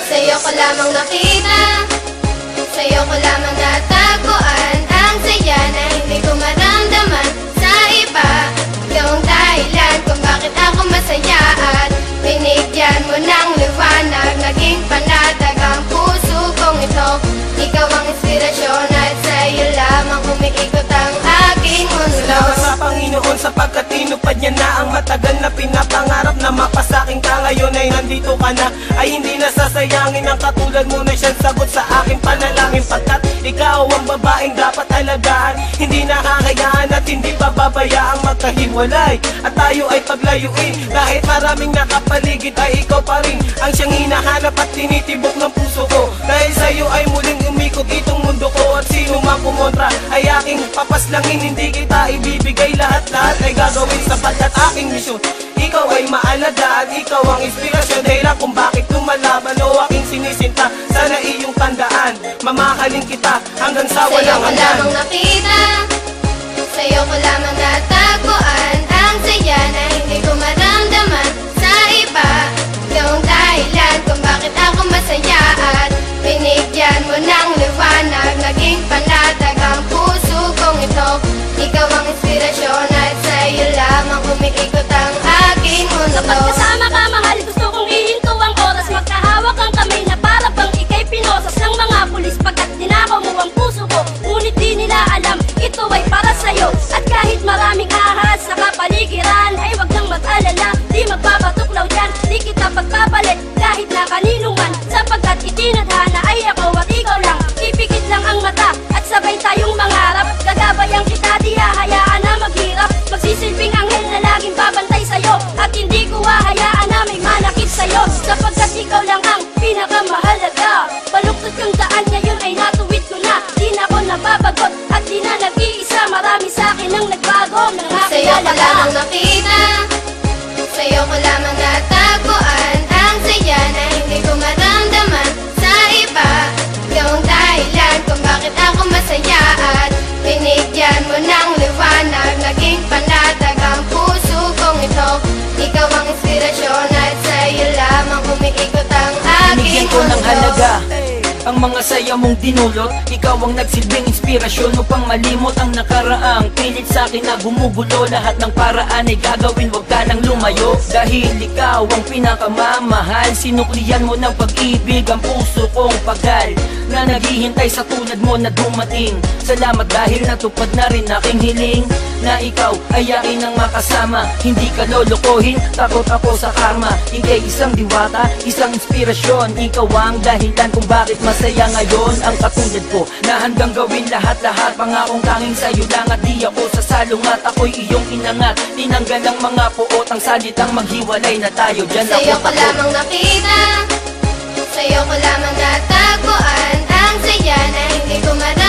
Sa'yo ko lamang nakita, sa'yo ko lamang natagpuan ang saya na hindi ko maramdaman sa iba. Ikaw ang dahilan kung bakit ako masaya at binigyan mo ng liwanag. Naging panatag ang puso kong ito. Ikaw ang inspirasyon at sa'yo lamang umiikot ang aking mundo. Salamat sa Panginoon sapagkat tinupad niya na ang matagal na pinapangarap na mapasaking ka. Ngayon ay nandito ka na, ay hindi nasasayangin ang katulad mo na siyang sagot sa aking panalangin. Pagkat ikaw ang babaeng dapat alagaan, hindi nakakayaan at hindi pababayaang magkahiwalay at tayo ay paglayuin. Kahit maraming nakapaligid ay ikaw pa rin ang siyang hinahanap at tinitibok ng puso ko. Dahil sa'yo ay muling umikot itong mundo ko at sino mang kumontra ay aking papaslangin. Hindi kita ibibigay lahat-lahat ay gagawin sapagkat aking misyon. Ikaw ay maalagaan, ikaw ang inspirasyon, dahilan kung bakit lumalaban o aking sinisinta. Sana iyong tandaan, mamahalin kita hanggang sa walang hanggan. Sa'yo ko lamang nakita, sa'yo ko lamang natagpuan ang saya na hindi ko maramdaman sa iba. Ikaw ang dahilan kung bakit ako masaya at binigyan mo ng liwanag. Naging panatag ang puso kong ito. Ikaw ang inspirasyon at sa'yo lamang umiikot ang aking mundo. Kapag kasama ka mahal, gusto kong ihinto ang oras. Magkahawak ang kamay na para bang ika'y pinosas ng mga pulis. Pagkat dinakaw mo ang puso ko, ngunit di nila alam ito ay para sa'yo. At kahit maraming ahas sa kapaligiran ay wag nang mag-alala, di magpapatuklaw dyan, di kita pagpapalit kahit na kanino man. Sapagkat itinadhana ay ako at ikaw lang. Ipikit lang ang mata at sabay tayong mangarap. Gagabayan kita, di hahayaan na maghirap. Magsisilbing anghel na laging babantay sa'yo at hindi ko hahayaan na may manakit sa'yo. Sapagkat ikaw lang ang pinakamahalaga. Baluktot kang daan ngayon ay natuwid ko na. Di na ako nababagot at di na nag-iisa. Marami sa'kin ang nagbago nang Sa'yo ko nakilala ka. lamang nakita, sa'yo ko lamang natagpuan ang saya na hindi ko maramdaman sa iba. Ikaw ang dahilan kung bakit ako masaya at binigyan mo ng liwanag. Naging panatag ang puso kong ito. Ikaw ang inspirasyon at sa'yo lamang umiikot ang aking Binigyan ko ng mundo. halaga ang mga saya mong dinulot. Ikaw ang nagsilbing inspirasyon upang malimot ang nakaraang pilit sa akin na gumugulo. Lahat ng paraan ay gagawin, wag ka nang lumayo. Dahil ikaw ang pinakamamahal, sinuklian mo ng pag-ibig ang puso kong pagal na naghihintay sa tulad mo na dumating. Salamat dahil natupad na rin aking hiling na ikaw ay akin ang makasama. Hindi ka lolokohin, takot ako sa karma. Ika'y isang diwata, isang inspirasyon. Ikaw ang dahilan kung bakit masaya ngayon ang katulad ko, na handang gawin lahat-lahat. Pangakong tanging sa'yo lang at di ako sasalungat. Ako'y iyong inangat, tinanggal ang mga puot, ang salitang maghiwalay na tayo. Diyan ako Sa'yo ko lamang nakita, sa'yo ko lamang natagpuan ang saya na hindi ko maramdaman